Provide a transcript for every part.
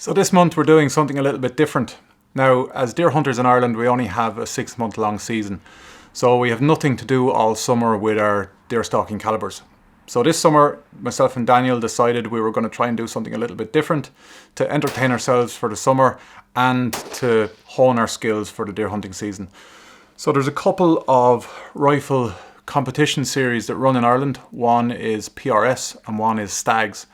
So this month we're doing something a little bit different. Now, as deer hunters in Ireland, we only have a 6-month long season. So we have nothing to do all summer with our deer stalking calibers. So this summer, myself and Daniel decided we were going to try and do something a little bit different to entertain ourselves for the summer and to hone our skills for the deer hunting season. So there's a couple of rifle competition series that run in Ireland. One is PRS and one is Stags.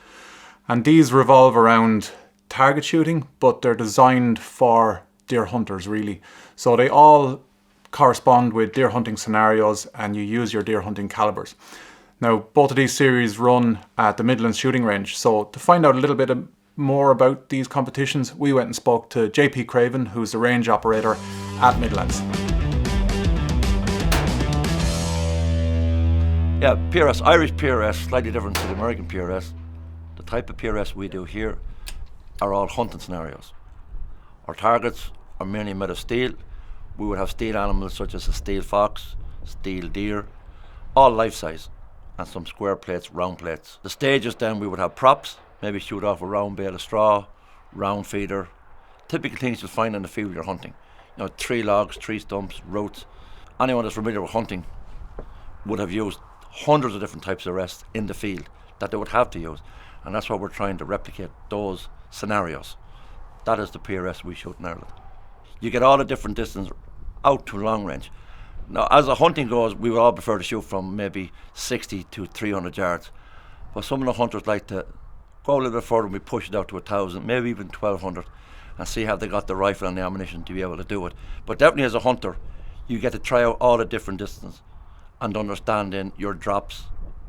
And these revolve around target shooting, but they're designed for deer hunters really. So they all correspond with deer hunting scenarios and you use your deer hunting calibers. Now, both of these series run at the Midland shooting range. So to find out a little bit more about these competitions, we went and spoke to JP Craven, who's the range operator at Midlands. Yeah, PRS, Irish PRS, slightly different to the American PRS. The type of PRS we do here are all hunting scenarios. Our targets are mainly made of steel. We would have steel animals such as a steel fox, steel deer, all life size, and some square plates, round plates. The stages then we would have props, maybe shoot off a round bale of straw, round feeder, typical things you'll find in the field you're hunting. You know, tree logs, tree stumps, roots. Anyone that's familiar with hunting would have used hundreds of different types of rests in the field that they would have to use. And that's what we're trying to replicate, those scenarios. That is the PRS we shoot in Ireland. You get all the different distance out to long range. Now, as the hunting goes, we would all prefer to shoot from maybe 60 to 300 yards. But some of the hunters like to go a little bit further and we push it out to 1,000, maybe even 1,200, and see how they got the rifle and the ammunition to be able to do it. But definitely as a hunter, you get to try out all the different distances and understanding your drops,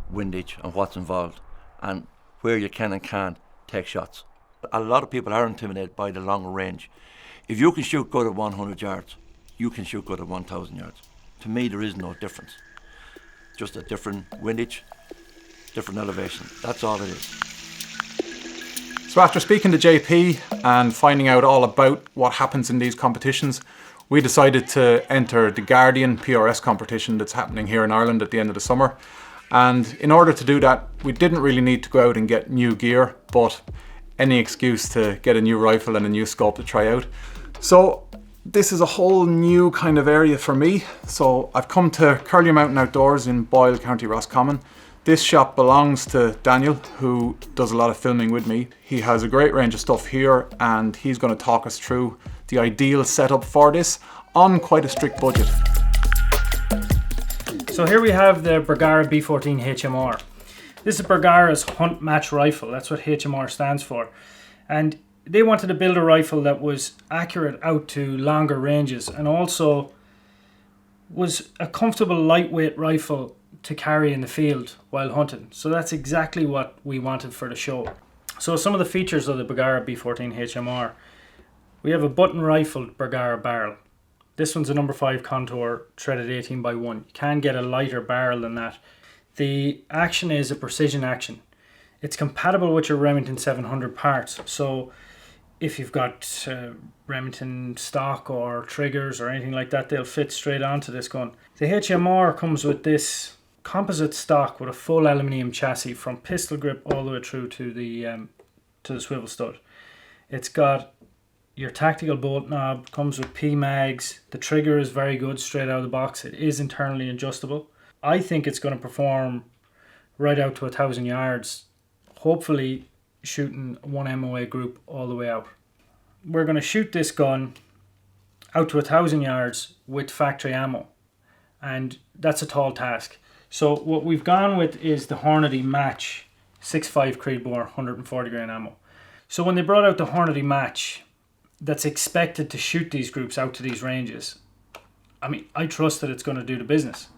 windage, and what's involved, and where you can and can't take shots. A lot of people are intimidated by the longer range. If you can shoot good at 100 yards, you can shoot good at 1,000 yards. To me, there is no difference. Just a different windage, different elevation. That's all it is. So after speaking to JP and finding out all about what happens in these competitions, we decided to enter the Guardian PRS competition that's happening here in Ireland at the end of the summer. And in order to do that, we didn't really need to go out and get new gear, but any excuse to get a new rifle and a new scope to try out. So this is a whole new kind of area for me. So I've come to Curlew Mountain Outdoors in Boyle, County Roscommon. This shop belongs to Daniel, who does a lot of filming with me. He has a great range of stuff here and he's going to talk us through the ideal setup for this on quite a strict budget. So here we have the Bergara B14 HMR. This is Bergara's Hunt Match Rifle. That's what HMR stands for. And they wanted to build a rifle that was accurate out to longer ranges and also was a comfortable lightweight rifle to carry in the field while hunting. So that's exactly what we wanted for the show. So some of the features of the Bergara B14 HMR. We have a button rifled Bergara barrel. This one's a number 5 contour threaded 18x1. You can get a lighter barrel than that. The action is a precision action. It's compatible with your Remington 700 parts. So if you've got Remington stock or triggers or anything like that, they'll fit straight onto this gun. The HMR comes with this composite stock with a full aluminium chassis from pistol grip all the way through to the swivel stud. It's got your tactical bolt knob, comes with P-mags. The trigger is very good straight out of the box. It is internally adjustable. I think it's going to perform right out to 1,000 yards, hopefully shooting one MOA group all the way out. We're going to shoot this gun out to 1,000 yards with factory ammo, and that's a tall task. So what we've gone with is the Hornady Match 6.5 Creedmoor 140 grain ammo. So when they brought out the Hornady Match, that's expected to shoot these groups out to these ranges, I mean, I trust that it's going to do the business.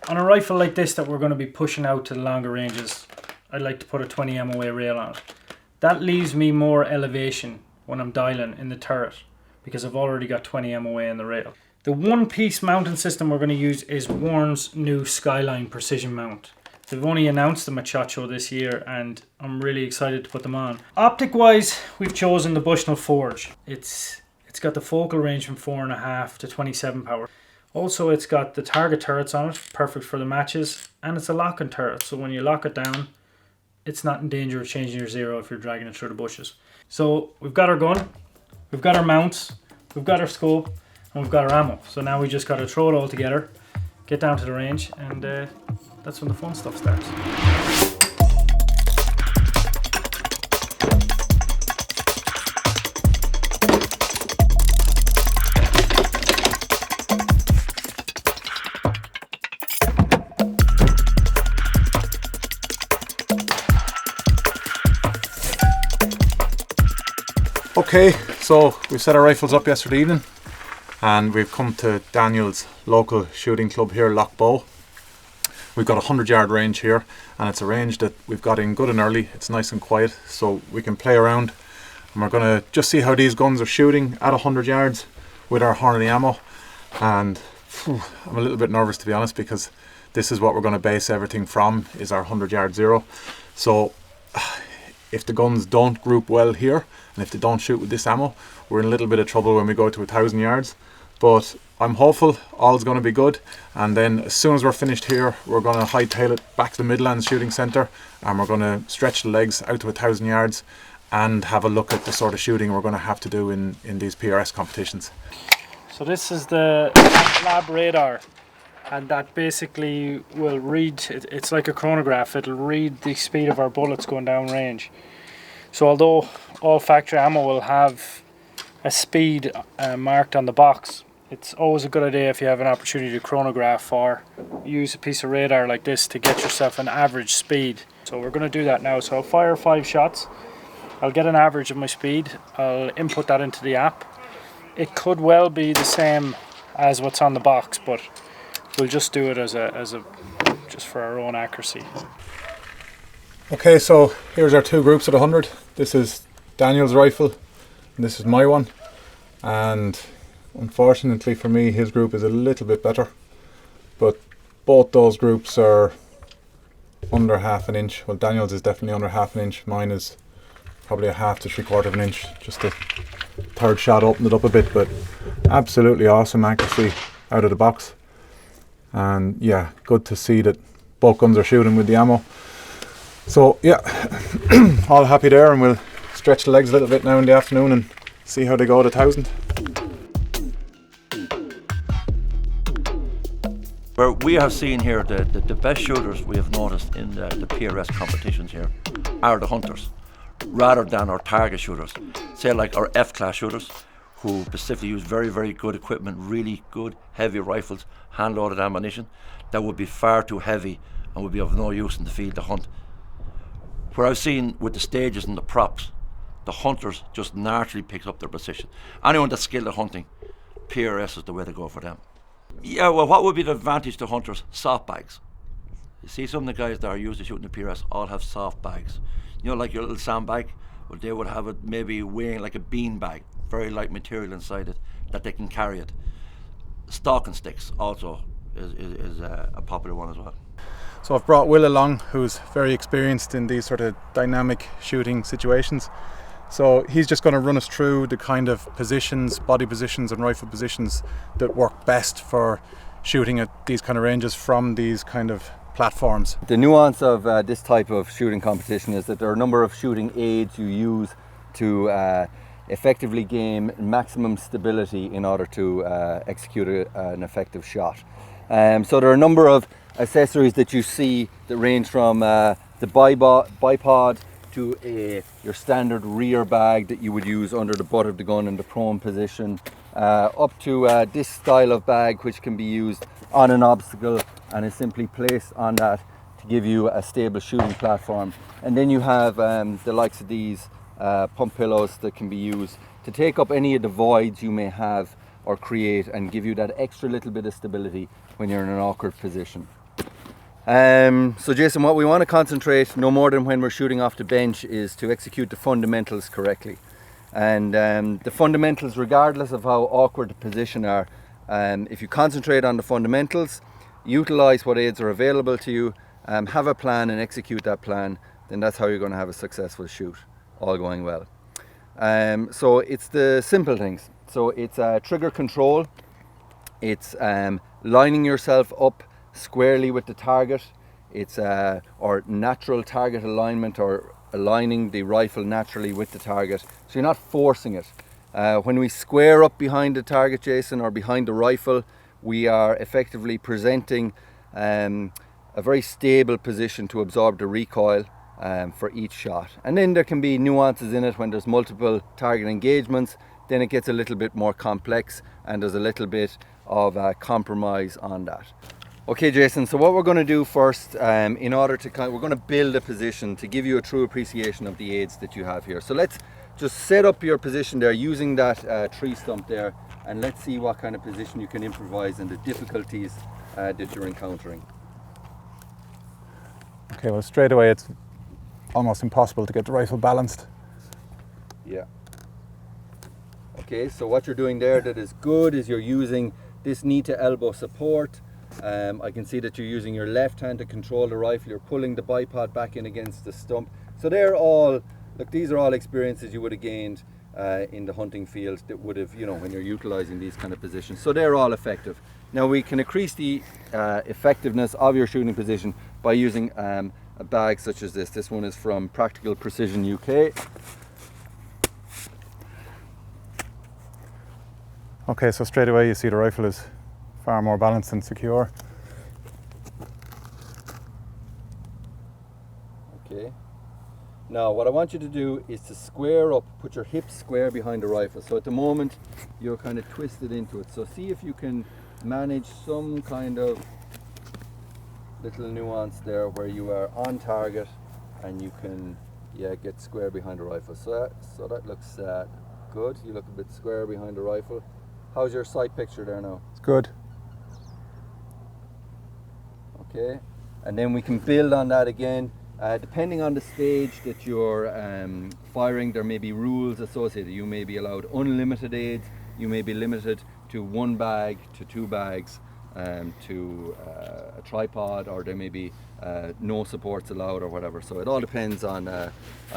On a rifle like this that we're going to be pushing out to the longer ranges, I'd like to put a 20 MOA rail on it. That leaves me more elevation when I'm dialing in the turret because I've already got 20 MOA in the rail. The one-piece mounting system we're going to use is Warren's new Skyline Precision Mount. They've only announced them at SHOT Show this year and I'm really excited to put them on. Optic wise, we've chosen the Bushnell Forge. It's got the focal range from 4.5 to 27 power. Also, it's got the target turrets on it, perfect for the matches, and it's a locking turret, so when you lock it down, it's not in danger of changing your zero if you're dragging it through the bushes. So we've got our gun, we've got our mounts, we've got our scope, and we've got our ammo. So now we just got to throw it all together, get down to the range, and that's when the fun stuff starts. Okay, so we set our rifles up yesterday evening and we've come to Daniel's local shooting club here, Lochbow. We've got a 100-yard range here, and it's a range that we've got in good and early. It's nice and quiet, so we can play around, and we're going to just see how these guns are shooting at 100 yards with our Hornady ammo. And I'm a little bit nervous, to be honest, because this is what we're going to base everything from, is our 100-yard zero. So if the guns don't group well here, and if they don't shoot with this ammo, we're in a little bit of trouble when we go to 1,000 yards. But I'm hopeful all's going to be good, and then as soon as we're finished here, we're going to hightail it back to the Midland shooting centre, and we're going to stretch the legs out to 1,000 yards and have a look at the sort of shooting we're going to have to do in these PRS competitions. So this is the lab radar, and that basically will read, it's like a chronograph, it'll read the speed of our bullets going down range. So although all factory ammo will have a speed marked on the box, it's always a good idea if you have an opportunity to chronograph or use a piece of radar like this to get yourself an average speed. So we're going to do that now. So I'll fire 5 shots, I'll get an average of my speed, I'll input that into the app. It could well be the same as what's on the box, but we'll just do it as a just for our own accuracy. Okay, so here's our 2 groups at 100. This is Daniel's rifle and this is my one, and unfortunately for me his group is a little bit better, but both those groups are under half an inch. Well, Daniel's is definitely under half an inch, mine is probably a half to 3/4 of an inch. Just the third shot opened it up a bit, but absolutely awesome accuracy out of the box. And yeah, good to see that both guns are shooting with the ammo. So yeah, all happy there, and we'll stretch the legs a little bit now in the afternoon and see how they go at 1,000. Where we have seen here the best shooters we have noticed in the PRS competitions here are the hunters, rather than our target shooters. Say like our F-class shooters, who specifically use very, very good equipment, really good heavy rifles, hand-loaded ammunition, that would be far too heavy and would be of no use in the field to hunt. Where I've seen with the stages and the props, the hunters just naturally picks up their position. Anyone that's skilled at hunting, PRS is the way to go for them. Yeah, well, what would be the advantage to hunters? Soft bags. You see, some of the guys that are used to shooting the PRS all have soft bags. You know, like your little sandbag? Well, they would have it maybe weighing like a bean bag, very light material inside it, that they can carry it. Stalking Sticks also is a popular one as well. So I've brought Will along, who's very experienced in these sort of dynamic shooting situations. So he's just going to run us through the kind of positions, body positions and rifle positions that work best for shooting at these kind of ranges from these kind of platforms. The nuance of this type of shooting competition is that there are a number of shooting aids you use to effectively gain maximum stability in order to execute an effective shot. So there are a number of accessories that you see that range from the bipod to your standard rear bag that you would use under the butt of the gun in the prone position, up to this style of bag which can be used on an obstacle and is simply placed on that to give you a stable shooting platform. And then you have the likes of these pump pillows that can be used to take up any of the voids you may have or create and give you that extra little bit of stability when you're in an awkward position. So Jason, what we want to concentrate no more than when we're shooting off the bench is to execute the fundamentals correctly. And the fundamentals, regardless of how awkward the position are, if you concentrate on the fundamentals, utilize what aids are available to you, have a plan and execute that plan, then that's how you're going to have a successful shoot, all going well. So it's the simple things. So it's trigger control, it's lining yourself up squarely with the target, it's or natural target alignment or aligning the rifle naturally with the target, so you're not forcing it. When we square up behind the target, Jason, or behind the rifle, we are effectively presenting a very stable position to absorb the recoil for each shot. And then there can be nuances in it when there's multiple target engagements. Then it gets a little bit more complex, and there's a little bit of compromise on that. Okay, Jason, so what we're going to do first, in order to we're going to build a position to give you a true appreciation of the aids that you have here. So let's just set up your position there using that tree stump there, and let's see what kind of position you can improvise and the difficulties that you're encountering. Okay, well, straight away it's almost impossible to get the rifle balanced. Yeah. Okay, so what you're doing there that is good is you're using this knee to elbow support. I can see that you're using your left hand to control the rifle. You're pulling the bipod back in against the stump. So they're all, look, these are all experiences you would have gained in the hunting field that would have, you know, when you're utilizing these kind of positions. So they're all effective. Now we can increase the effectiveness of your shooting position by using a bag such as this. This one is from Practical Precision UK. Okay, so straight away you see the rifle is far more balanced and secure. Okay. Now what I want you to do is to square up, put your hips square behind the rifle. So at the moment you're kind of twisted into it. So see if you can manage some kind of little nuance there where you are on target and you can get square behind the rifle. So that looks good. You look a bit square behind the rifle. How's your sight picture there now? It's good. Okay, and then we can build on that again. Depending on the stage that you're firing, there may be rules associated. You may be allowed unlimited aids, you may be limited to 1 bag, to 2 bags, to a tripod, or there may be no supports allowed or whatever. So it all depends on the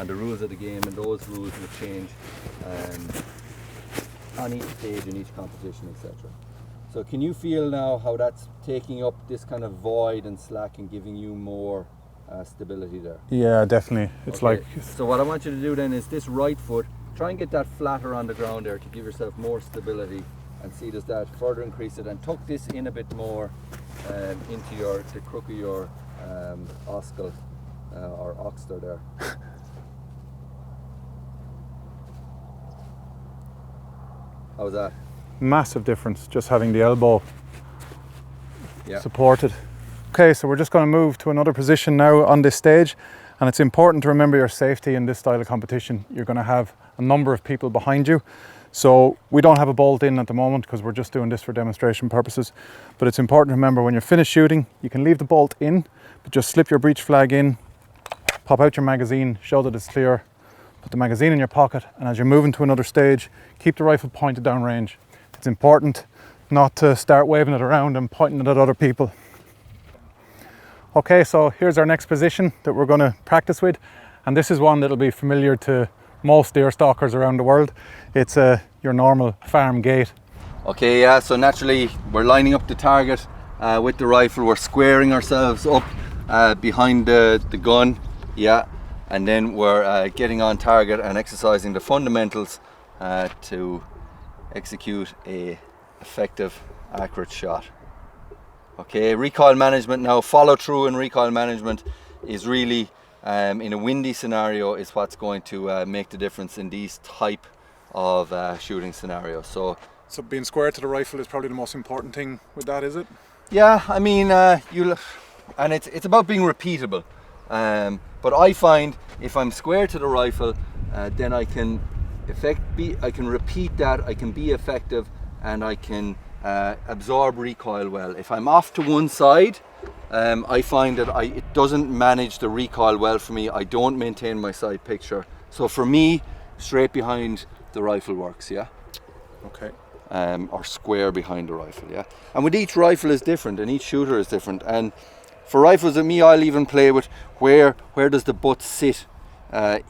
rules of the game, and those rules will change on each stage in each competition, etc. So can you feel now how that's taking up this kind of void and slack and giving you more stability there? Yeah, definitely. It's okay. like... So what I want you to do then is this right foot, try and get that flatter on the ground there to give yourself more stability, and see does that further increase it, and tuck this in a bit more into the crook of your oscal or oxter there. How's that? Massive difference just having the elbow supported. Okay, so we're just going to move to another position now on this stage, and it's important to remember your safety in this style of competition. You're going to have a number of people behind you, so we don't have a bolt in at the moment because we're just doing this for demonstration purposes, but it's important to remember when you're finished shooting you can leave the bolt in, but just slip your breech flag in, pop out your magazine, show that it's clear, put the magazine in your pocket, and as you're moving to another stage, keep the rifle pointed down range. It's important not to start waving it around and pointing it at other people. Okay, so here's our next position that we're going to practice with, and this is one that'll be familiar to most deer stalkers around the world. It's your normal farm gait. Okay, yeah, so naturally we're lining up the target with the rifle, we're squaring ourselves up behind the gun, and then we're getting on target and exercising the fundamentals to execute a effective, accurate shot. Okay, recoil management now, follow through in recoil management is really, in a windy scenario, is what's going to make the difference in these type of shooting scenarios. So being square to the rifle is probably the most important thing with that, is it? Yeah, I mean, and it's about being repeatable. But I find if I'm square to the rifle, then I can repeat that, I can be effective, and I can absorb recoil well. If I'm off to one side, I find that it doesn't manage the recoil well for me. I don't maintain my sight picture. So for me, straight behind the rifle works, yeah? Okay. Or square behind the rifle, yeah? And with each rifle is different, and each shooter is different. And for rifles with me, I'll even play with where does the butt sit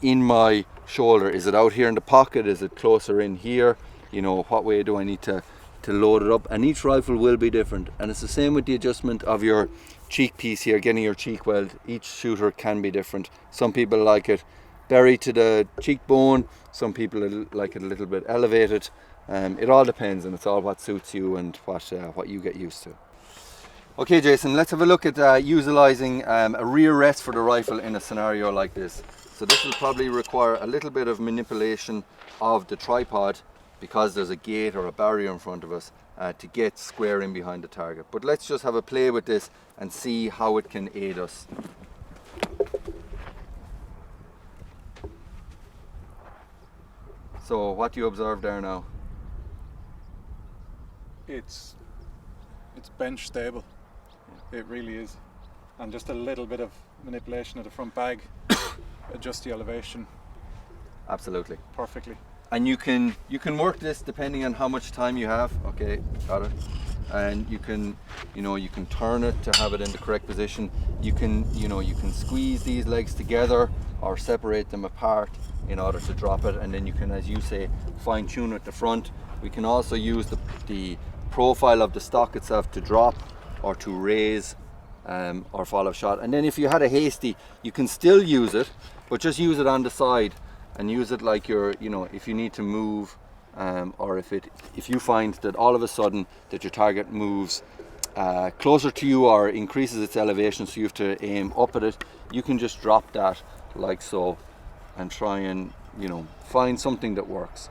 in my shoulder? Is it out here in the pocket? Is it closer in here? You know, what way do I need to load it up? And each rifle will be different. And it's the same with the adjustment of your cheek piece here, getting your cheek weld. Each shooter can be different. Some people like it buried to the cheekbone. Some people like it a little bit elevated. It all depends, and it's all what suits you and what you get used to. Okay, Jason, let's have a look at utilizing a rear rest for the rifle in a scenario like this. So this will probably require a little bit of manipulation of the tripod because there's a gate or a barrier in front of us to get square in behind the target. But let's just have a play with this and see how it can aid us. So what do you observe there now? It's bench stable. It really is. And just a little bit of manipulation of the front bag, adjust the elevation Absolutely. perfectly. And you can work this depending on how much time you have. Okay, got it. And you can turn it to have it in the correct position. You can squeeze these legs together or separate them apart in order to drop it, and then you can, as you say, fine tune at the front. We can also use the profile of the stock itself to drop or to raise or fall off shot. And then if you had a hasty, you can still use it, but just use it on the side and use it like if you need to move, or if you find that all of a sudden that your target moves closer to you or increases its elevation, so you have to aim up at it, you can just drop that like so and try and find something that works.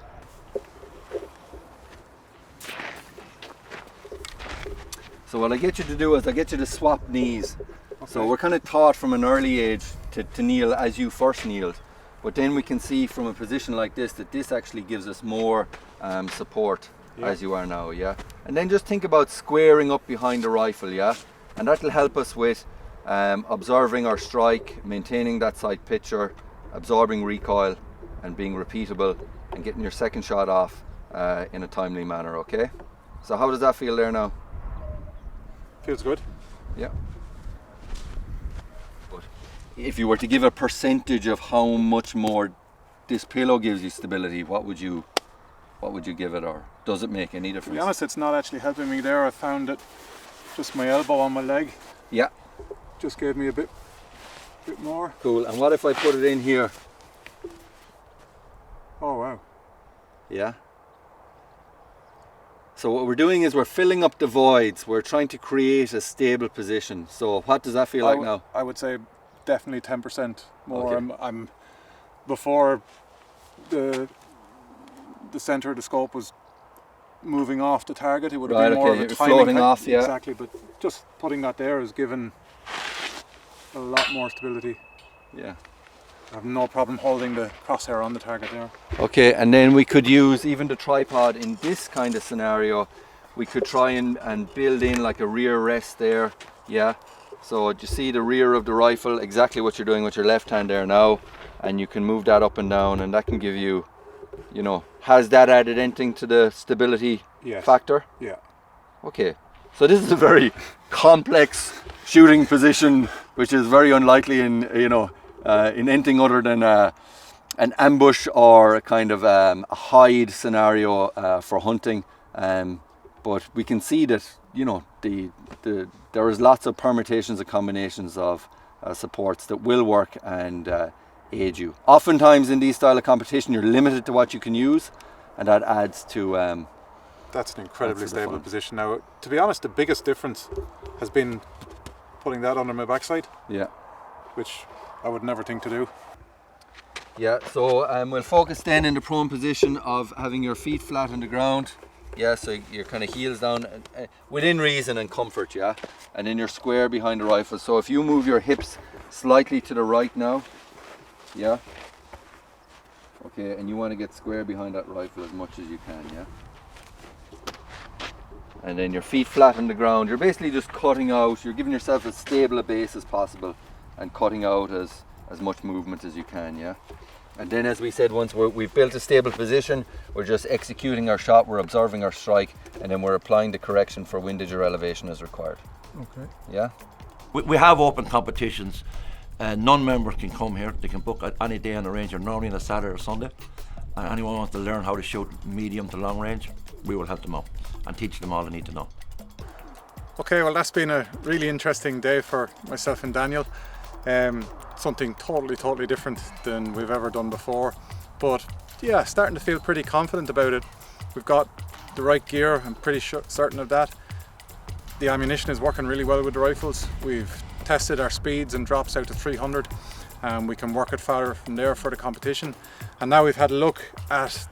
So what I get you to do is I get you to swap knees. Okay. So we're kind of taught from an early age to kneel as you first kneeled, but then we can see from a position like this that this actually gives us more support as you are now, yeah? And then just think about squaring up behind the rifle, yeah? And that'll help us with observing our strike, maintaining that sight picture, absorbing recoil and being repeatable and getting your second shot off in a timely manner, okay? So how does that feel there now? Feels good. Yeah. But if you were to give a percentage of how much more this pillow gives you stability, what would you give it, or does it make any difference? To be honest, it's not actually helping me there. I found that just my elbow on my leg Yeah. just gave me a bit more. Cool. And what if I put it in here? Oh wow. Yeah. So what we're doing is we're filling up the voids. We're trying to create a stable position. So what does that feel like now? I would say definitely 10% more. Okay. I'm before the center of the scope was moving off the target. It would have been more of a timing floating off, yeah. Exactly, but just putting that there has given a lot more stability. Yeah. I have no problem holding the crosshair on the target there. Okay, and then we could use even the tripod in this kind of scenario. We could try and build in like a rear rest there, yeah. So you see the rear of the rifle, exactly what you're doing with your left hand there now, and you can move that up and down, and that can give you, has that added anything to the stability factor? Yeah. Okay, so this is a very complex shooting position, which is very unlikely in anything other than an ambush or a kind of a hide scenario for hunting. But we can see that there is lots of permutations and combinations of supports that will work and aid you. Oftentimes in these style of competition, you're limited to what you can use, and that adds to. That's an incredibly stable position. Now, to be honest, the biggest difference has been putting that under my backside. Yeah. Which I would never think to do. Yeah, so we'll focus then in the prone position of having your feet flat on the ground. Yeah, so your kind of heels down within reason and comfort, yeah? And then you're square behind the rifle. So if you move your hips slightly to the right now, yeah? Okay, and you want to get square behind that rifle as much as you can, yeah? And then your feet flat on the ground. You're basically just cutting out, you're giving yourself as stable a base as possible and cutting out as much movement as you can, yeah? And then, as we said, once we've built a stable position, we're just executing our shot, we're observing our strike, and then we're applying the correction for windage or elevation as required. Okay. Yeah? We have open competitions. Non-members can come here. They can book at any day on the range, or normally on a Saturday or Sunday. And anyone wants to learn how to shoot medium to long range, we will help them out and teach them all they need to know. Okay, well that's been a really interesting day for myself and Daniel. Something totally different than we've ever done before. But yeah, starting to feel pretty confident about it. We've got the right gear, I'm pretty certain of that. The ammunition is working really well with the rifles. We've tested our speeds and drops out to 300, and we can work it farther from there for the competition. And now we've had a look at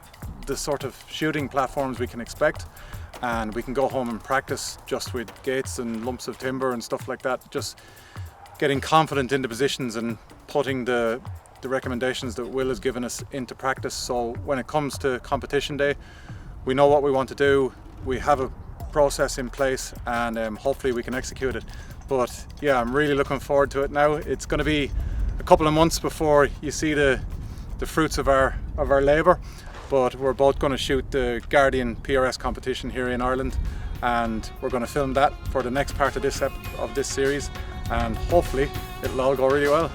the sort of shooting platforms we can expect, and we can go home and practice just with gates and lumps of timber and stuff like that, just getting confident in the positions and putting the recommendations that Will has given us into practice. So when it comes to competition day, we know what we want to do, we have a process in place, and hopefully we can execute it. But yeah, I'm really looking forward to it now. It's going to be a couple of months before you see the fruits of our labour, but we're both going to shoot the Guardian PRS competition here in Ireland, and we're going to film that for the next part of this series, and hopefully it'll all go really well.